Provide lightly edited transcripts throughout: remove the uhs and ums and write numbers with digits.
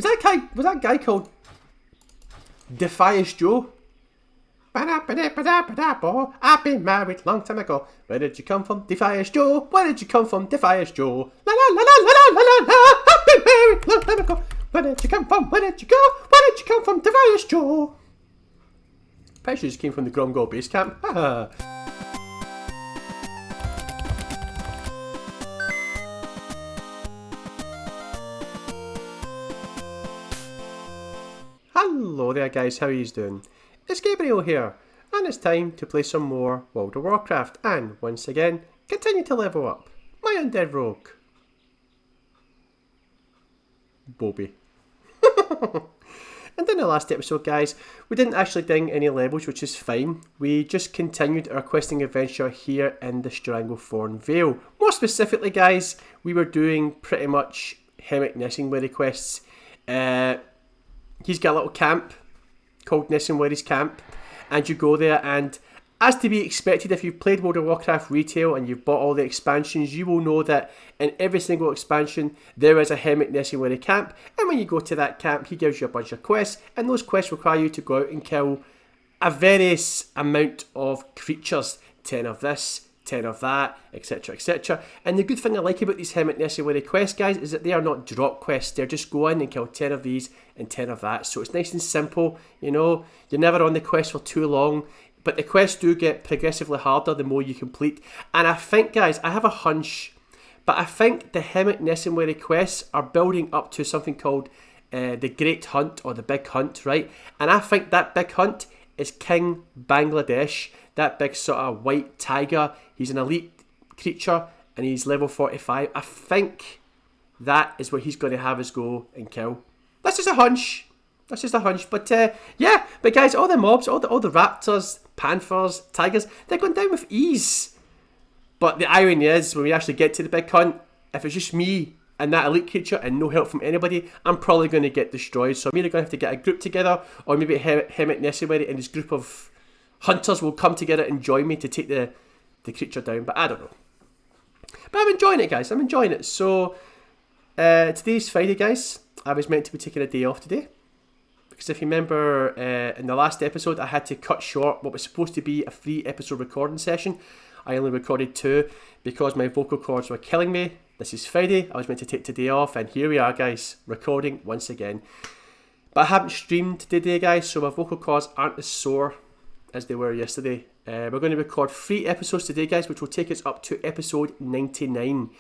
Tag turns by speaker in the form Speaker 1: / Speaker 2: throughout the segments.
Speaker 1: Was that guy called Defias Joe? I've been married long time ago. Where did you come from, Defias Joe? Where did you come from, Defias Joe? La la la la la la la la. I've been married long time ago. Where did you come from? Where did you go? Where did you come from, Defias Joe? Pretty sure just came from the Gromgall base camp. Hello there guys, how are you doing? It's Gabriel here, and it's time to play some more World of Warcraft, and once again, continue to level up my Undead Rogue. Bobby. And in the last episode guys, we didn't actually ding any levels, which is fine. We just continued our questing adventure here in the Stranglethorn Vale. More specifically guys, we were doing pretty much Hemmick Nesingwary quests. He's got a little camp called Nesingwary's Camp, and you go there, and as to be expected, if you've played World of Warcraft retail and you've bought all the expansions, you will know that in every single expansion there is a Hemmick Nesingwary camp, and when you go to that camp he gives you a bunch of quests, and those quests require you to go out and kill a various amount of creatures, 10 of this, 10 of that, etc, etc. And the good thing I like about these Hemmick Nesingwary quests guys is that they are not drop quests. They're just go in and kill 10 of these and 10 of that, so it's nice and simple, you know. You're never on the quest for too long, but the quests do get progressively harder the more you complete. And I think guys, I have a hunch, but I think the Hemmick Nesingwary quests are building up to something called the Great Hunt, or the Big Hunt, right? And I think that Big Hunt is King Bangladesh, that big sort of white tiger. He's an elite creature and he's level 45. I think that is what he's going to have us go and kill. That's just a hunch. That's just a hunch. But yeah, but guys, all the mobs, all the raptors, panthers, tigers, they're going down with ease. But the irony is, when we actually get to the big hunt, if it's just me and that elite creature and no help from anybody, I'm probably going to get destroyed. So I'm either going to have to get a group together, or maybe Hemmick Nesingwary and his group of hunters will come together and join me to take the creature down. But I don't know. But I'm enjoying it guys, I'm enjoying it. So today's Friday guys. I was meant to be taking a day off today, because if you remember in the last episode I had to cut short what was supposed to be a 3-episode recording session. I only recorded 2 because my vocal cords were killing me. This is Friday, I was meant to take today off, and here we are guys, recording once again. But I haven't streamed today guys, so my vocal cords aren't as sore as they were yesterday. We're going to record 3 episodes today guys, which will take us up to episode 99.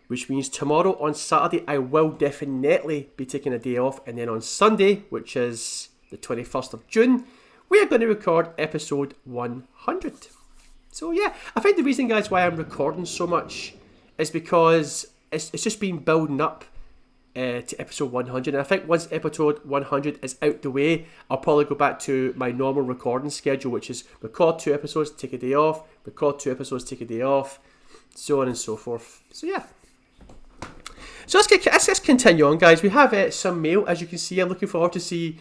Speaker 1: Which means tomorrow on Saturday I will definitely be taking a day off, and then on Sunday, which is the 21st of June, we are going to record episode 100. So yeah, I think the reason guys why I'm recording so much is because it's just been building up to episode 100, and I think once episode 100 is out the way, I'll probably go back to my normal recording schedule, which is record 2 episodes, take a day off, record 2 episodes, take a day off, so on and so forth. So yeah. So let's continue on guys. We have some mail, as you can see. I'm looking forward to see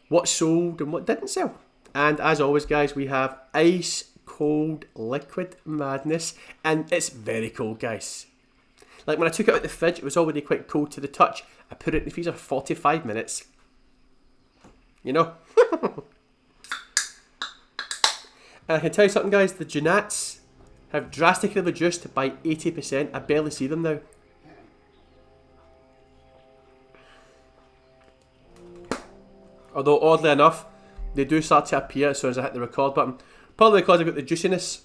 Speaker 1: what sold and what didn't sell. And as always guys, we have ice cold liquid madness, and it's very cold guys. Like when I took it out of the fridge, it was already quite cold to the touch. I put it in the freezer for 45 minutes. You know? And I can tell you something guys, the Junats have drastically reduced by 80%. I barely see them now. Although oddly enough, they do start to appear as soon as I hit the record button. Probably because I've got the juiciness,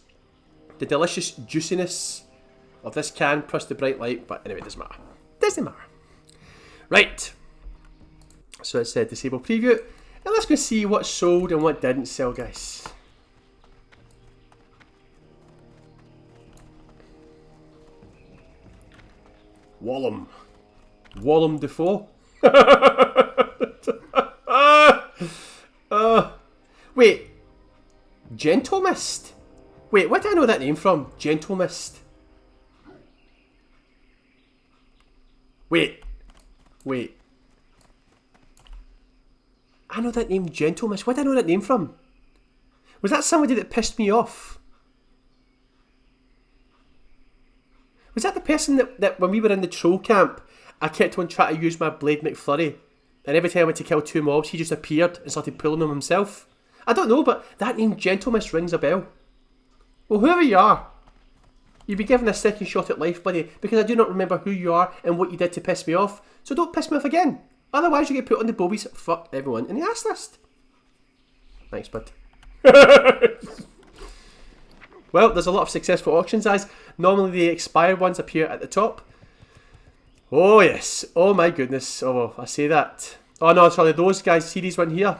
Speaker 1: the delicious juiciness of this can plus the bright light. But anyway, it doesn't matter. Doesn't matter. Right. So it's a disable preview. And let's go see what sold and what didn't sell, guys. Wallum. Wallum Defoe. Wait, Gentle Mist? Wait, where do I know that name from? Gentle Mist. Wait. I know that name, Gentle Mist. Where do I know that name from? Was that somebody that pissed me off? Was that the person that when we were in the troll camp, I kept on trying to use my Blade McFlurry And every time I went to kill 2 mobs, he just appeared and started pulling them himself. I don't know, but that name Gentlemist rings a bell. Well, whoever you are, you've been given a second shot at life, buddy, because I do not remember who you are and what you did to piss me off. So don't piss me off again. Otherwise you get put on the Bobies fuck everyone in the ass list. Thanks, bud. Well, there's a lot of successful auctions, guys. Normally the expired ones appear at the top. Oh yes. Oh my goodness. Oh, I say that. Oh no, sorry, those guys, see these one here?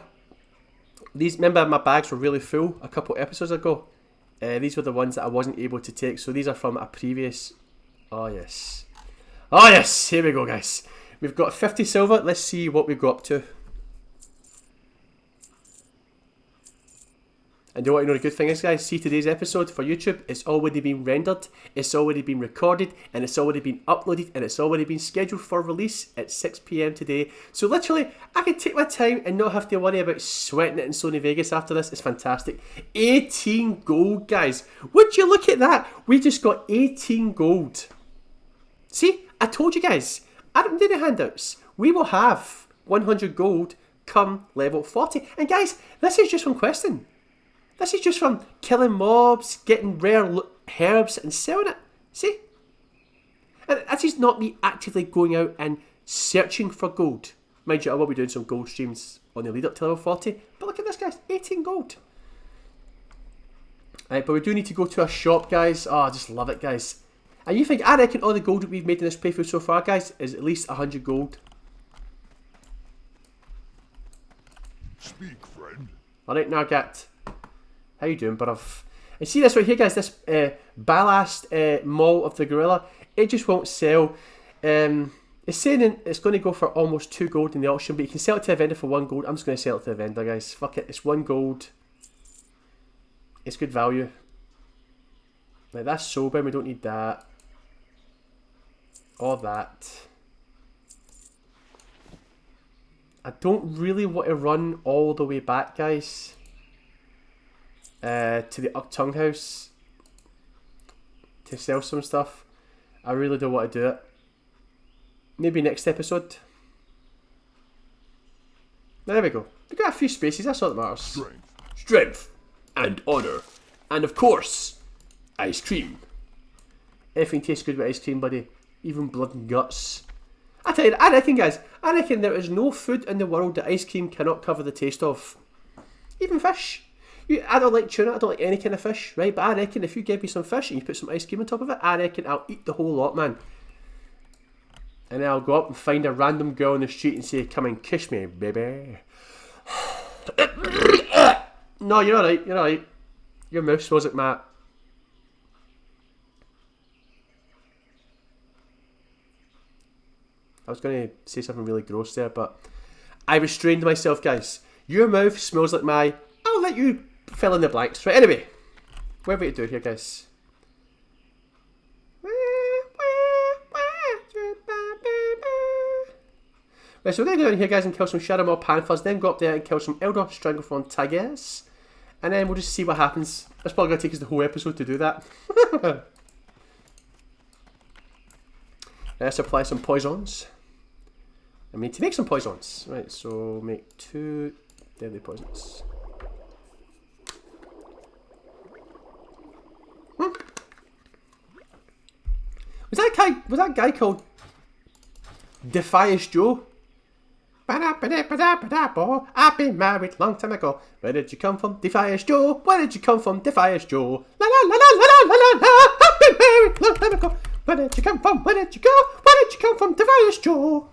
Speaker 1: These, remember my bags were really full a couple episodes ago? These were the ones that I wasn't able to take. So these are from a previous... Oh yes. Oh yes, here we go, guys. We've got 50 silver. Let's see what we got up to. And you want to know the good thing is, guys? See today's episode for YouTube. It's already been rendered. It's already been recorded. And it's already been uploaded. And it's already been scheduled for release at 6 PM today. So literally, I can take my time and not have to worry about sweating it in Sony Vegas after this. It's fantastic. 18 gold, guys. Would you look at that? We just got 18 gold. See? I told you guys. I don't need the handouts. We will have 100 gold come level 40. And guys, this is just from questing. This is just from killing mobs, getting rare herbs and selling it. See? And this is not me actively going out and searching for gold. Mind you, I will be doing some gold streams on the lead up to level 40. But look at this, guys. 18 gold. Right, but we do need to go to a shop, guys. Oh, I just love it, guys. And you think, I reckon all the gold that we've made in this playthrough so far, guys, is at least 100 gold.
Speaker 2: Speak, friend.
Speaker 1: Alright, Nargat. How you doing, bruv? And see this right here, guys, this ballast maul of the gorilla, it just won't sell. It's saying it's going to go for almost 2 gold in the auction, but you can sell it to a vendor for 1 gold. I'm just going to sell it to a vendor, guys. Fuck it, it's 1 gold. It's good value. Like, that's sober, we don't need that. Or that. I don't really want to run all the way back, guys. To the Uktung house to sell some stuff. I really don't want to do it. Maybe next episode. There we go. We got a few spaces, that's all that matters. Strength and honour. And of course, ice cream. Everything tastes good with ice cream, buddy. Even blood and guts. I tell you, I reckon, guys, I reckon there is no food in the world that ice cream cannot cover the taste of. Even fish. I don't like tuna, I don't like any kind of fish, right? But I reckon if you give me some fish and you put some ice cream on top of it, I reckon I'll eat the whole lot, man. And then I'll go up and find a random girl on the street and say, come and kiss me, baby. No, you're alright, you're alright. Your mouth smells like Matt. I was going to say something really gross there, but I restrained myself, guys. Your mouth smells like my... I'll let you fill in the blanks. Right, anyway. What have we to do here, guys? Right, so we're going to go down here, guys, and kill some Shadow Mob Panthers, then go up there and kill some Elder Stranglethorn Tigers, and then we'll just see what happens. It's probably going to take us the whole episode to do that. Let's apply some poisons. I need to make some poisons. Right, so make 2 deadly poisons. Was that guy called Defiance Joe? I've been married long time ago. Where did you come from, Defiance Joe? Where did you come from, Defiance Joe? La la la la la la la la. I've been married long time ago. Where did you come from? Where did you go? Where did you come from, Defiance Joe?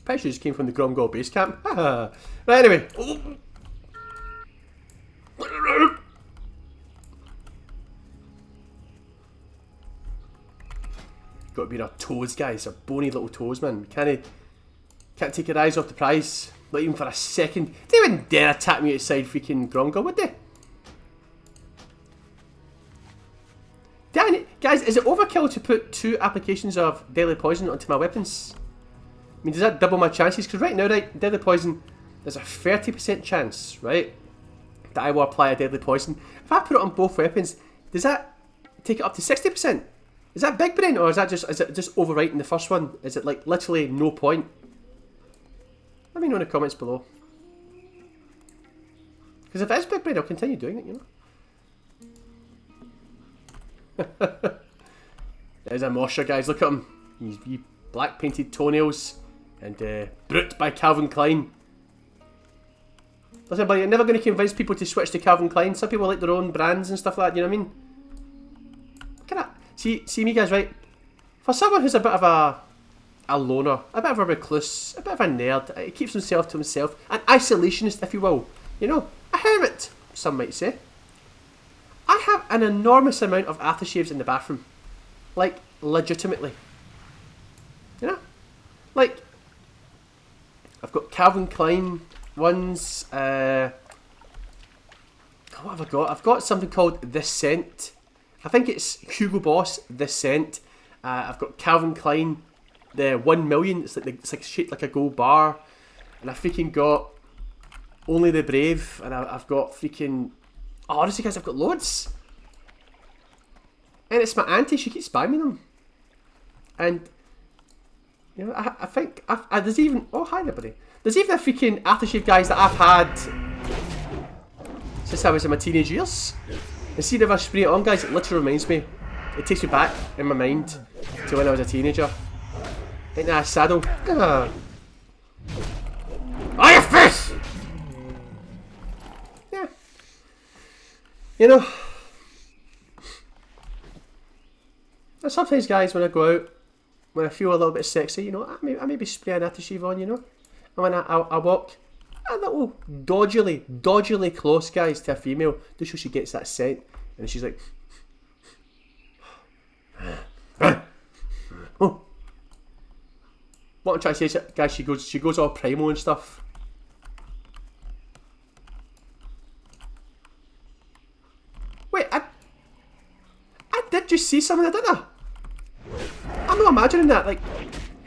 Speaker 1: Pretty sure just came from the Gromgall base camp. Right, anyway. Got to be our toes, guys. Our bony little toes, man. Can't take your eyes off the prize. Not even for a second. They wouldn't dare attack me outside freaking Gromgall, would they? Damn it. Guys, is it overkill to put 2 applications of deadly poison onto my weapons? I mean, does that double my chances? Because right now, right, deadly poison, there's a 30% chance, right, that I will apply a deadly poison. If I put it on both weapons, does that take it up to 60%? Is that big brain, or is it just overwriting the first one? Is it like literally no point? me know in the comments below. Because if it is big brain, I'll continue doing it, you know. There's a Mosher, guys. Look at him. He's wee black painted toenails. And Brute by Calvin Klein. Listen, buddy, you're never going to convince people to switch to Calvin Klein. Some people like their own brands and stuff like that, you know what I mean? Look at that. See me, guys, right? For someone who's a bit of a loner, a bit of a recluse, a bit of a nerd, he keeps himself to himself, an isolationist, if you will, you know, a hermit, some might say. I have an enormous amount of aftershaves in the bathroom. Like, legitimately. You know? Like, I've got Calvin Klein ones. What have I got? I've got something called The Scent. I think it's Hugo Boss, The Scent. I've got Calvin Klein, the 1 million. It's like shaped like a gold bar. And I've freaking got Only the Brave. And I've got freaking... Oh, honestly, guys, I've got loads. And it's my auntie. She keeps buying me them. And... You know, I think there's even... Oh, hi there, buddy. There's even a freaking aftershave, guys, that I've had since I was in my teenage years. And see, if I spray it on, guys, it literally reminds me. It takes me back in my mind to when I was a teenager. Ain't that a saddle? Oh, your face! Yeah. You know. And sometimes, guys, when I go out, when I feel a little bit sexy, you know, I maybe spray an aftershave on, you know. And when I walk a little dodgily close, guys, to a female, just so she gets that scent. And she's like... Oh. What I'm trying to say is, guys, she goes all primal and stuff. Wait, I did just see something, didn't I? I'm not imagining that, like,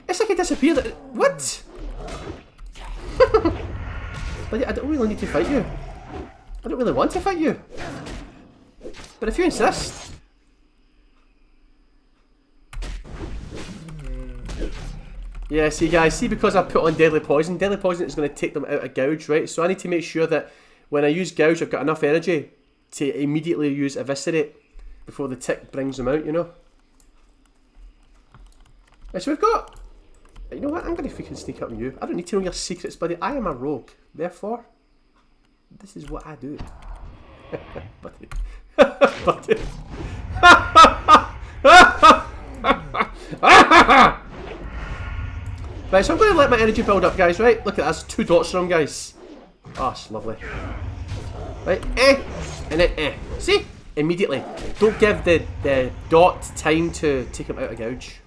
Speaker 1: it's like it disappeared. What? Like, I don't really need to fight you. I don't really want to fight you. But if you insist. Yeah, see guys, see, because I've put on Deadly Poison is going to take them out of Gouge, right? So I need to make sure that when I use Gouge, I've got enough energy to immediately use Eviscerate before the tick brings them out, you know? Right, so we've got... You know what? I'm going to freaking sneak up on you. I don't need to know your secrets, buddy. I am a rogue. Therefore, this is what I do. Buddy. Buddy. Right, so I'm going to let my energy build up, guys, right? Look at that. That's 2 dots around, guys. Oh, it's lovely. Right, and then See? Immediately. Don't give the dot time to take him out of Gouge.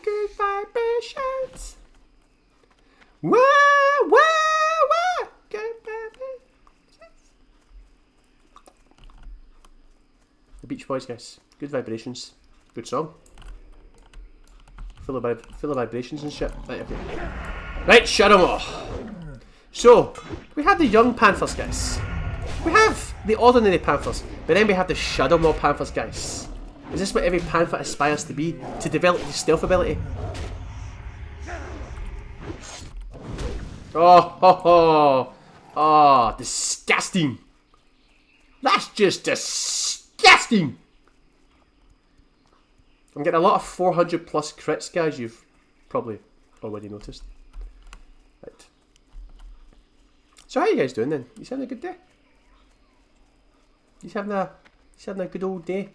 Speaker 1: Good vibrations. Good vibrations. The Beach Boys, guys. Good vibrations. Good song. Full of vibrations and shit. Right, okay. Right, shut them off. So, we have the young Panthers, guys. We have the ordinary Panthers. But then we have the Shadow Maw Panthers, guys. Is this what every Panther aspires to be? To develop the stealth ability? Oh, disgusting. That's just disgusting. I'm getting a lot of 400 plus crits, guys. You've probably already noticed. Right. So how are you guys doing then? You having a good day? You having a good old day?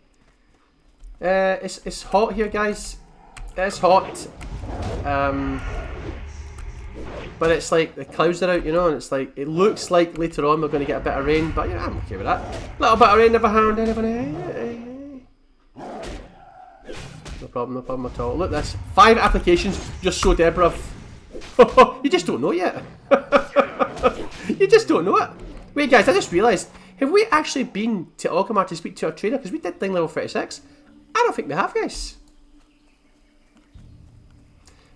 Speaker 1: It's hot here, guys. It's hot. But it's like the clouds are out, you know, and it's like it looks like later on we're going to get a bit of rain, but yeah, I'm okay with that. A little bit of rain never harmed anyone. No problem at all. Look at this. 5 applications just so Deborah. You just don't know yet. You just don't know it. Wait, guys, I just realised. Have we actually been to Orgrimmar to speak to our trainer? Because we did thing level 36. I don't think we have, guys.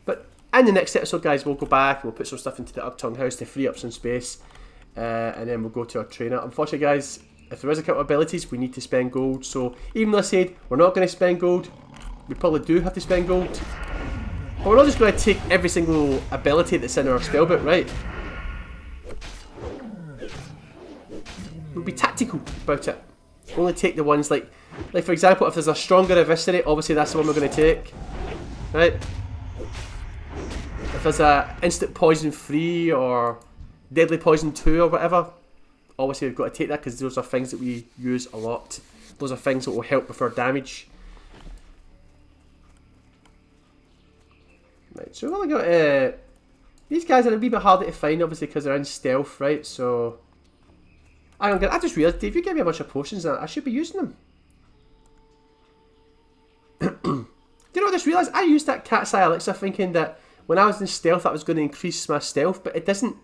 Speaker 1: But in the next episode, guys, we'll go back and we'll put some stuff into the Ugtongue house to free up some space. And then we'll go to our trainer. Unfortunately, guys, if there is a couple of abilities, we need to spend gold. So even though I said we're not going to spend gold, we probably do have to spend gold. But we're not just going to take every single ability that's in our spellbook, right? We'll be tactical about it. Only take the ones like for example, if there's a stronger eviscerate, obviously that's the one we're going to take, right? If there's a instant poison 3 or deadly poison 2 or whatever, obviously we've got to take that because those are things that we use a lot. Those are things that will help with our damage. Right, so we've only got these guys are a wee bit harder to find, obviously, because they're in stealth, right? So I just realised, Dave, you gave me a bunch of potions and I should be using them. Do you know what I just realised? I used that cat's eye elixir thinking that when I was in stealth that was going to increase my stealth, but it doesn't.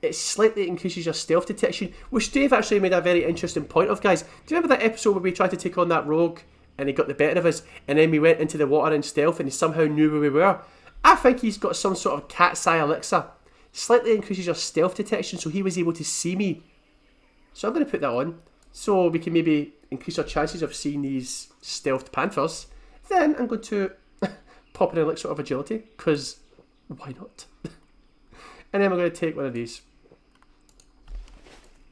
Speaker 1: It slightly increases your stealth detection, which Dave actually made a very interesting point of, guys. Do you remember that episode where we tried to take on that rogue and he got the better of us, and then we went into the water in stealth and he somehow knew where we were? I think he's got some sort of cat's eye elixir. Slightly increases your stealth detection, so he was able to see me. So I'm going to put that on, so we can maybe increase our chances of seeing these stealthed panthers. Then I'm going to pop an elixir of agility, because why not? And then we're going to take one of these.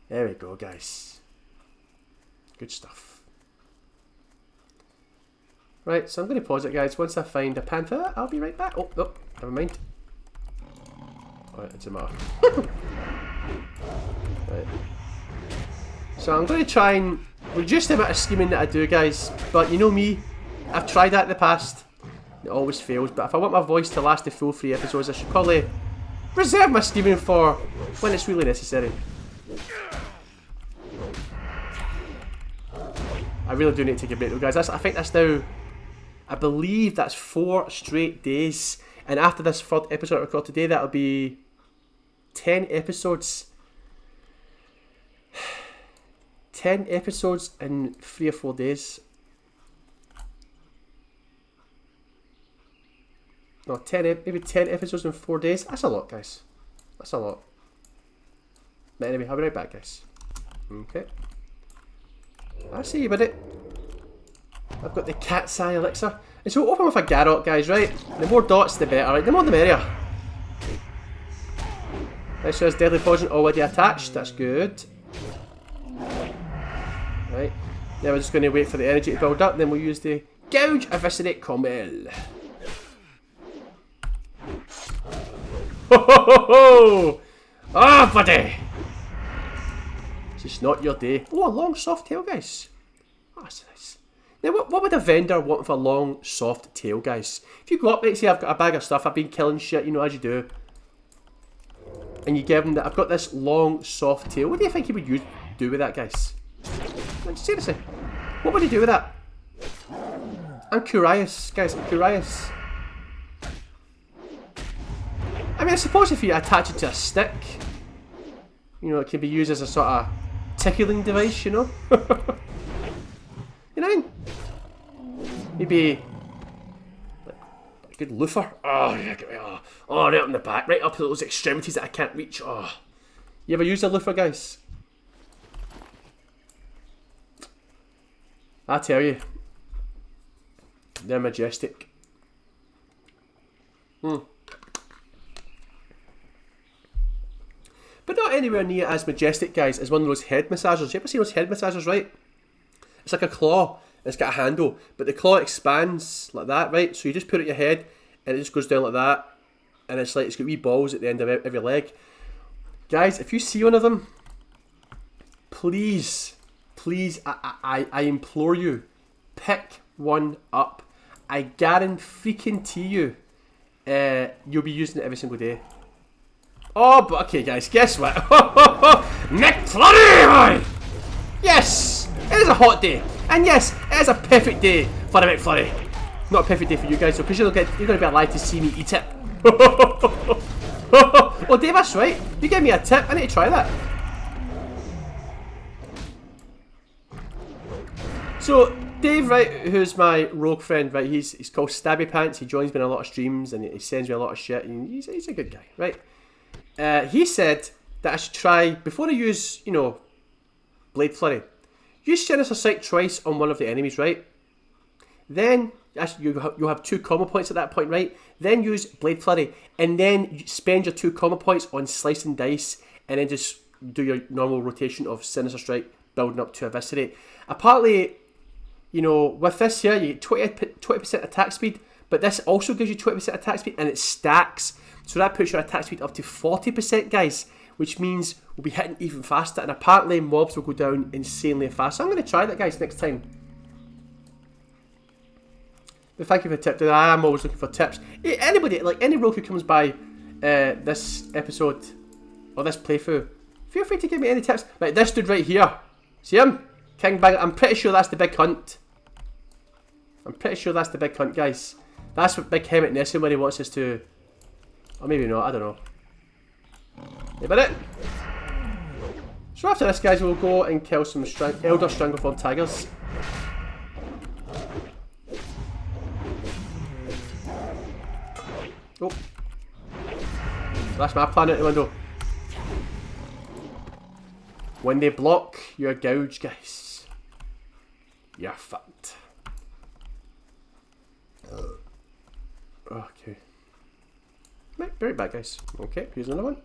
Speaker 1: There we go, guys. Good stuff. Right, so I'm going to pause it, guys. Once I find a panther, I'll be right back. Oh, no, never mind. Alright, it doesn't matter. Right. So I'm going to try and reduce the amount of scheming that I do, guys. But you know me, I've tried that in the past. It always fails. But if I want my voice to last the full 3 episodes, I should probably reserve my scheming for when it's really necessary. I really do need to take a break though, guys. I think that's now, I believe that's 4 straight days. And after this 3rd episode I record today, that'll be 10 episodes. 10 episodes in 3 or 4 days. No, maybe 10 episodes in 4 days. That's a lot, guys. That's a lot. But anyway, I'll be right back, guys. Okay. I see you, buddy. I've got the cat's eye elixir. And so open with a Garrot, guys, right? The more dots, the better, right? The more the merrier. Right, so there's deadly poison already attached. That's good. Right. Now we're just going to wait for the energy to build up. Then we'll use the Gouge Eviscerate Commel. Ho ho ho ho! Ah, buddy! It's just not your day. Oh, a long soft tail, guys. Oh, that's nice. Now, what would a vendor want for a long soft tail, guys? If you go up, let's say I've got a bag of stuff, I've been killing shit, you know, as you do. And you give them that, I've got this long soft tail. What do you think he would do with that, guys? Like, seriously. What would he do with that? I'm curious, guys, I'm curious. I mean, I suppose if you attach it to a stick, you know, it can be used as a sort of tickling device, you know? You know what I mean? Maybe like a good loofah. Oh, yeah, get me. Oh, right up in the back, right up to those extremities that I can't reach. Oh, you ever use a loofah, guys? I tell you, they're majestic. But not anywhere near as majestic, guys, as one of those head massagers. You ever seen those head massagers, right? It's like a claw. It's got a handle, but the claw expands like that, right? So you just put it in your head, and it just goes down like that, and it's like it's got wee balls at the end of every leg. Guys, if you see one of them, please, I implore you, pick one up. I guarantee you, you'll be using it every single day. Oh, but okay, guys, guess what? McFlurry! Yes, it is a hot day, and yes, it is a perfect day for a McFlurry. Not a perfect day for you guys, though, because you're going to be alive to see me eat it. Oh, Dave, that's right. You gave me a tip. I need to try that. So, Dave, right, who's my rogue friend, right? He's called Stabby Pants. He joins me in a lot of streams, and he sends me a lot of shit. And he's a good guy, right? He said that I should try, before I use, you know, Blade Flurry, use Sinister Sight twice on one of the enemies, right? Then you'll have 2 combo points at that point, right? Then use Blade Flurry, and then spend your 2 combo points on Slice and Dice, and then just do your normal rotation of Sinister Strike, building up to Eviscerate. Apparently, you know, with this here, you get 20% attack speed, but this also gives you 20% attack speed, and it stacks. So that puts your attack speed up to 40%, guys, which means we'll be hitting even faster, and apparently mobs will go down insanely fast. So I'm going to try that, guys, next time. But thank you for the tip. I am always looking for tips. Hey, anybody, like any rogue who comes by this episode or this playthrough, feel free to give me any tips. Like this dude right here. See him? King Bang. I'm pretty sure that's the big hunt. I'm pretty sure that's the big hunt, guys. That's what Big Helmet Nessun when he wants us to. Or maybe not, I don't know. But it. So after this, guys, we'll go and kill some Elder Strangleform Tigers. Oh. That's my plan out the window. When they block, you're gouged, guys. You're fucked. Okay. Right, be right back, guys. Okay, here's another one.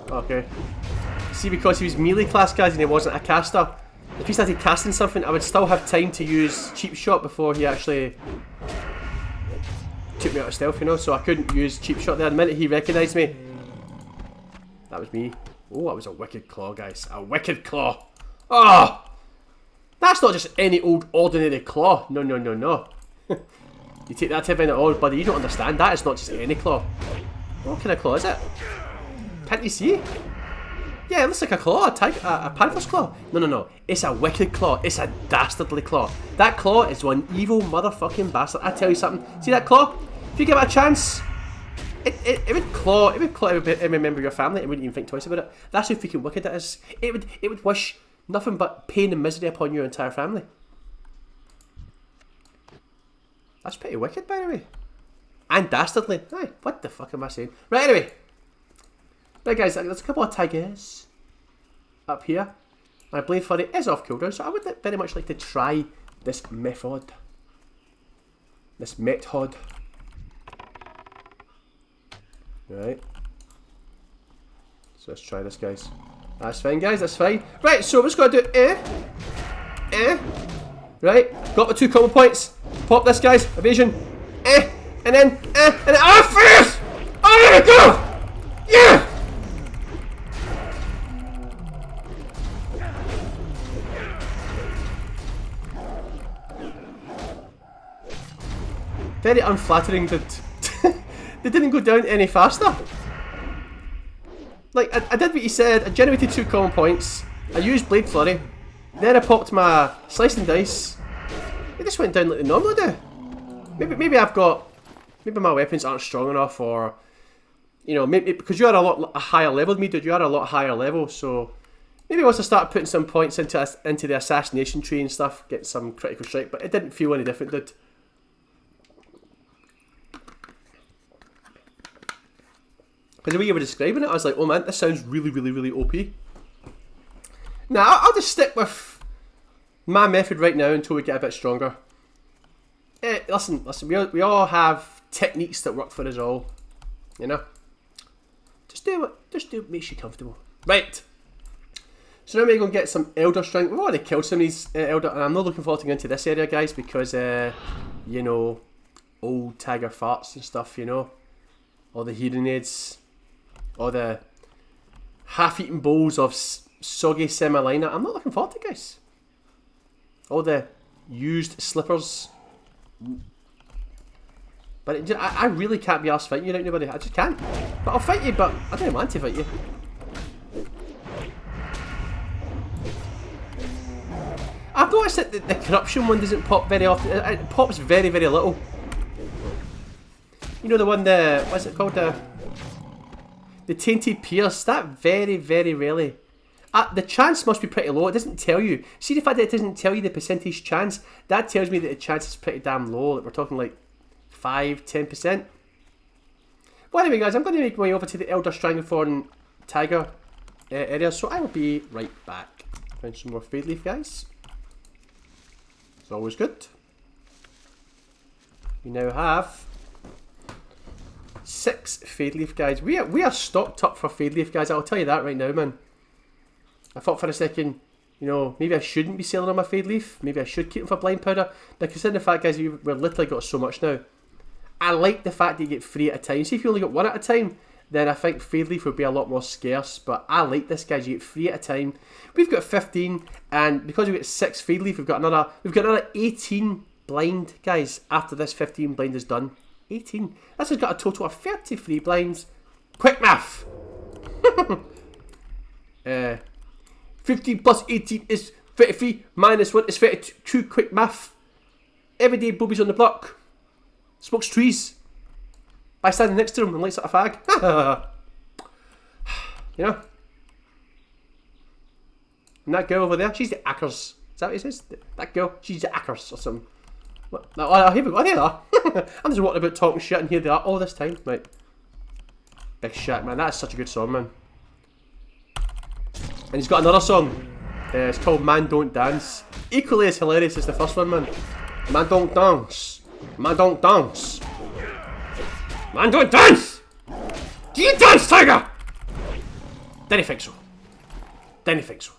Speaker 1: Okay. See, because he was melee class, guys, and he wasn't a caster, if he started casting something, I would still have time to use Cheap Shot before he actually took me out of stealth, you know, so I couldn't use Cheap Shot there. The minute he recognised me, that was me. Oh, that was a Wicked Claw, guys. A Wicked Claw. Oh! That's not just any old ordinary claw. No, no, no, no. You take that to event at all, buddy, you don't understand. That is not just any claw. What kind of claw is it? Can't you see? Yeah, it looks like a claw, a panther's claw. No, no, no. It's a wicked claw. It's a dastardly claw. That claw is one evil motherfucking bastard. I tell you something. See that claw? If you give it a chance, it would claw. It would claw every member of your family. It wouldn't even think twice about it. That's how freaking wicked it is. It would wish nothing but pain and misery upon your entire family. That's pretty wicked, by the way. And dastardly. Aye, what the fuck am I saying? Right, anyway. Right, guys, there's a couple of tigers up here. My Blade Flurry is off cooldown, so I would very much like to try this method. This method. Right. So let's try this, guys. That's fine, guys, that's fine. Right, so we're just going to do Right, got my 2 combo points. Pop this, guys. Evasion. And then first! Oh, there we go! Yeah! Very unflattering that they didn't go down any faster. Like, I did what you said. I generated 2 combo points. I used Blade Flurry. Then I popped my Slice and Dice. It just went down like they normally do. Maybe my weapons aren't strong enough, or you know, maybe because you are a higher level than me, dude. You are a lot higher level, so maybe once I start putting some points into the assassination tree and stuff, get some critical strike. But it didn't feel any different, dude. Because the way you were describing it, I was like, oh man, this sounds really, really, really OP. Now, I'll just stick with my method right now until we get a bit stronger. Listen, we all have techniques that work for us all. You know? Just do what makes you comfortable. Right. So now we're going to get some Elder Strength. We've already killed some of these Elder, and I'm not looking forward to going into this area, guys, because, you know, old tiger farts and stuff, you know? All the hearing aids. All the half-eaten bowls of soggy semolina. I'm not looking forward to it, guys. All the used slippers. But I really can't be arsed fighting you right now, buddy. I just can't. But I'll fight you, but I don't want to fight you. I've noticed that the corruption one doesn't pop very often. It pops very, very little. You know the one, what's it called? The Tainted Pierce. That very, very rarely. The chance must be pretty low. It doesn't tell you. See the fact that it doesn't tell you the percentage chance? That tells me that the chance is pretty damn low. Like we're talking like 5-10%. Well, anyway, guys, I'm going to make my way over to the Elder Strangleform Tiger area, so I will be right back. Find some more fade leaf, guys. It's always good. We now have 6 fade leaf, guys. We are stocked up for fade leaf, guys. I'll tell you that right now, man. I thought for a second, you know, maybe I shouldn't be selling on my fade leaf. Maybe I should keep them for blind powder. But considering the fact, guys, we've literally got so much now. I like the fact that you get 3 at a time. See, if you only got 1 at a time, then I think fade leaf would be a lot more scarce. But I like this, guys. You get 3 at a time. We've got 15, and because we've got 6 fade leaf, we've got another 18 blind, guys. After this 15 blind is done, 18. This has got a total of 33 blinds. Quick math. 15 plus 18 is 33. Minus 1 is 32. Quick math. Everyday boobies on the block. Smokes trees by standing next to him and lights up a fag. You know? And that girl over there, she's the Ackers. Is that what he says? That girl, she's the Ackers or something. What? Oh, here we go. Oh, there they are. I'm just walking about talking shit, and here they are all this time. Right. Big shit, man. That is such a good song, man. And he's got another song. It's called Man Don't Dance. Equally as hilarious as the first one, man. Man don't dance. Man don't dance. Man don't dance! Do you dance, Tiger? Didn't think so. Didn't think so.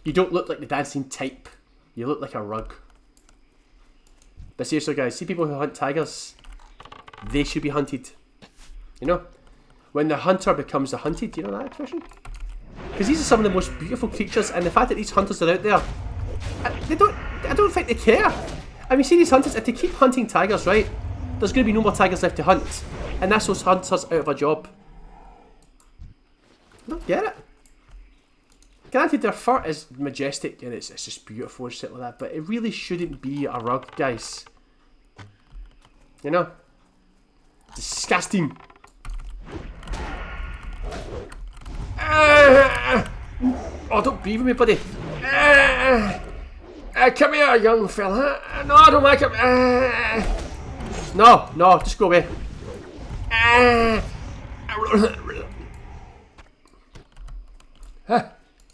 Speaker 1: You don't look like the dancing type. You look like a rug. But seriously, guys, see people who hunt tigers, they should be hunted. You know? When the hunter becomes the hunted, do you know that expression? Because these are some of the most beautiful creatures, and the fact that these hunters are out there, I don't think they care. I mean, see these hunters, if they keep hunting tigers, right, there's going to be no more tigers left to hunt. And that's those hunters out of a job. I don't get it. Granted, their fur is majestic and it's just beautiful and shit like that, but it really shouldn't be a rug, guys. You know? Disgusting. Oh, don't breathe with me, buddy. Come here, young fella. No, I don't like it. No, just go away.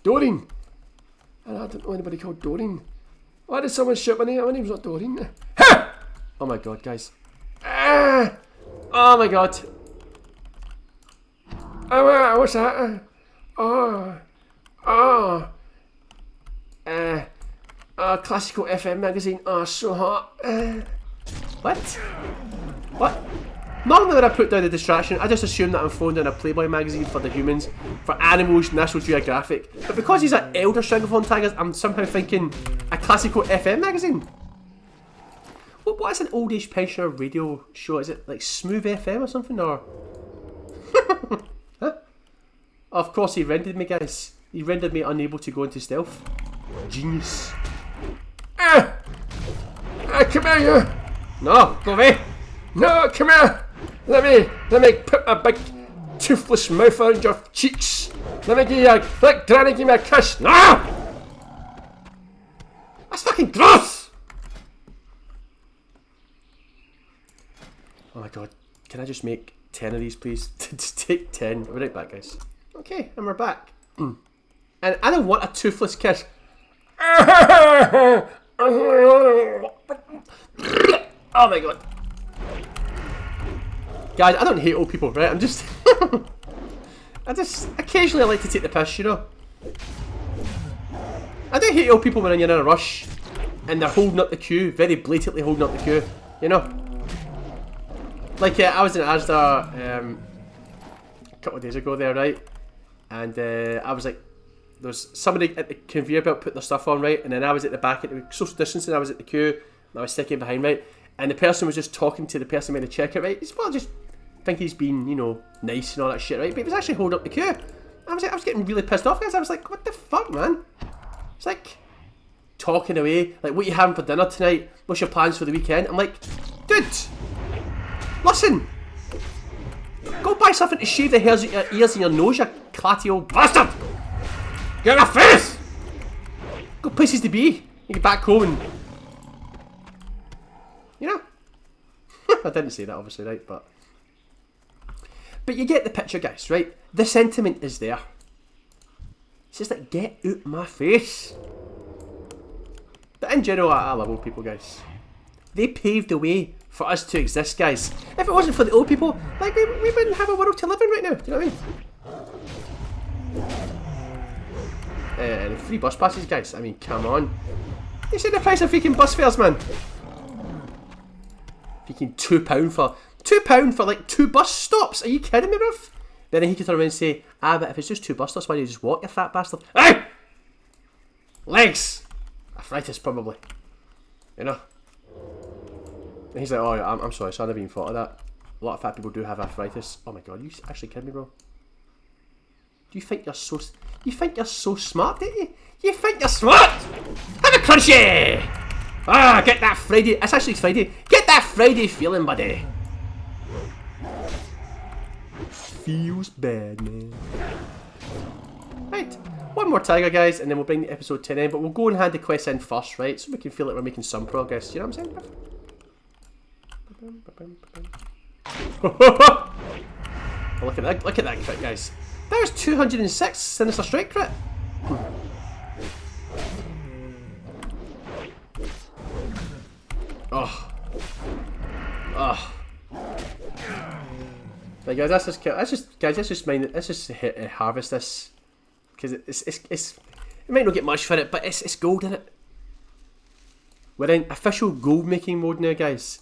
Speaker 1: Doreen. I don't know anybody called Doreen. Why did someone shout my name? My name's not Doreen. Oh my god, guys. Oh my god. Oh, what's that? Classical FM magazine. Oh, so hot. What? What? Normally when I put down the distraction, I just assume that I'm throwing down a Playboy magazine for the humans, for animals, National Geographic. But because these are elder Stranglethorn tigers, I'm somehow thinking a classical FM magazine. What is an old age pensioner radio show? Is it like Smooth FM or something? Or huh? Oh, of course he rendered me, guys. He rendered me unable to go into stealth. Genius. Come here, you. No, go away. No, come here. Let me put my big toothless mouth around your cheeks. Let Granny give me a kiss. No! That's fucking gross! Oh my god. Can I just make 10 of these, please? Just take 10. I'll be right back, guys. Okay, and we're back. And I don't want a toothless kiss. Oh my god. Guys, I don't hate old people, right? I'm just... occasionally I like to take the piss, you know? I do hate old people when you're in a rush and they're holding up the queue, very blatantly holding up the queue, you know? Like, I was in Asda a couple of days ago there, right? And I was like, there's somebody at the conveyor belt putting their stuff on, right? And then I was at the back, at the social distancing, I was at the queue, and I was sticking behind, right? And the person was just talking to the person behind the checkout, right? He's well, just think he's been, you know, nice and all that shit, right? But he was actually holding up the queue. I was getting really pissed off, guys. I was like, what the fuck, man? It's like talking away, like, what are you having for dinner tonight? What's your plans for the weekend? I'm like, dude, listen, go buy something to shave the hairs of your ears and your nose, you clatty old bastard. Get a face. Go places to be. You get back home and, you know. I didn't say that, obviously, right? But you get the picture, guys, right? The sentiment is there. It's just like, get out my face. But in general, I love old people, guys. They paved the way for us to exist, guys. If it wasn't for the old people, like, we wouldn't have a world to live in right now. Do you know what I mean? And free bus passes, guys. I mean, come on. You see the price of freaking bus fares, man? Freaking £2 for like 2 bus stops. Are you kidding me, bruv? Then he could turn around and say, ah, but if it's just 2 bus stops, why don't you just walk, you fat bastard? Ow! Legs! Arthritis, probably. You know? And he's like, oh, I'm sorry, so I never even thought of that. A lot of fat people do have arthritis. Oh my god, you actually kidding me, bro? Do you think you're so... You think you're so smart, don't you? You think you're smart? Have a crunchy! Ah, get that Friday... It's actually Friday. Get that Friday feeling, buddy. Feels bad, man. Right, one more tiger, guys, and then we'll bring the episode 10 in, but we'll go and hand the quest in first, right? So we can feel like we're making some progress. You know what I'm saying? Oh, look at that crit, guys. That was 206 Sinister Strike crit. Oh. Oh. Right, guys, let's just harvest this, because it might not get much for it, but it's gold in it. We're in official gold making mode now, guys.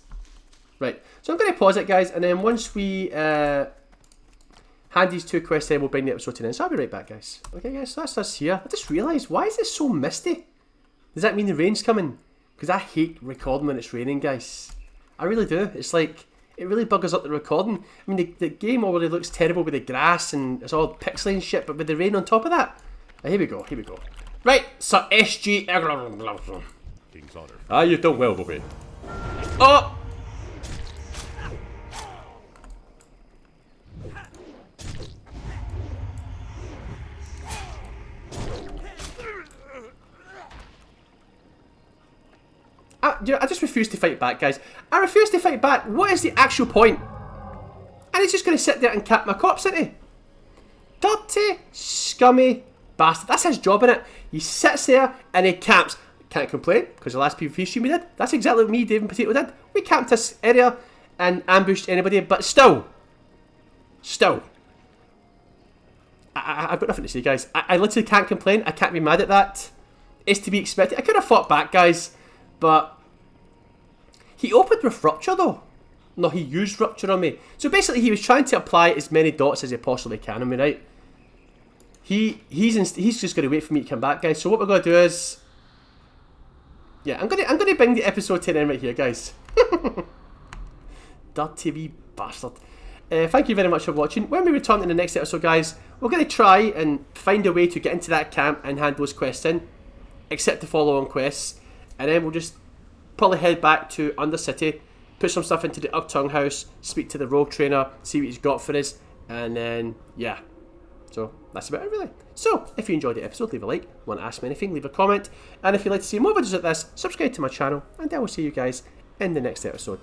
Speaker 1: Right, so I'm going to pause it, guys, and then once we hand these 2 quests in, we'll bring the episode in. So I'll be right back, guys. Okay, guys, so that's us here. I just realised, why is it so misty? Does that mean the rain's coming? Because I hate recording when it's raining, guys. I really do. It's like, it really buggers up the recording. I mean, the game already looks terrible with the grass and it's all pixely and shit, but with the rain on top of that. Here we go. Right, so SG... King's Honor. Ah, you've done well, Bobby. Oh! I just refuse to fight back, guys. I refuse to fight back. What is the actual point? And he's just going to sit there and cap my corpse, isn't he? Dirty, scummy bastard. That's his job, innit? He sits there and he camps. Can't complain, because the last PvP stream we did, that's exactly what me, Dave and Potato did. We camped this area and ambushed anybody, but still. I've got nothing to say, guys. I literally can't complain. I can't be mad at that. It's to be expected. I could have fought back, guys, but he opened with Rupture, though. No, he used Rupture on me. So basically, he was trying to apply as many dots as he possibly can on me, right? He's just going to wait for me to come back, guys. So what we're going to do is... Yeah, I'm gonna bring the episode 10 in right here, guys. Dirty wee bastard. Thank you very much for watching. When we return in the next episode, guys, we're going to try and find a way to get into that camp and hand those quests in. Except the follow-on quests. And then we'll just probably head back to Undercity, put some stuff into the Uptung house, speak to the rogue trainer, see what he's got for us, and then, yeah. So, that's about it, really. So, if you enjoyed the episode, leave a like. Want to ask me anything, leave a comment. And if you'd like to see more videos like this, subscribe to my channel, and I will see you guys in the next episode.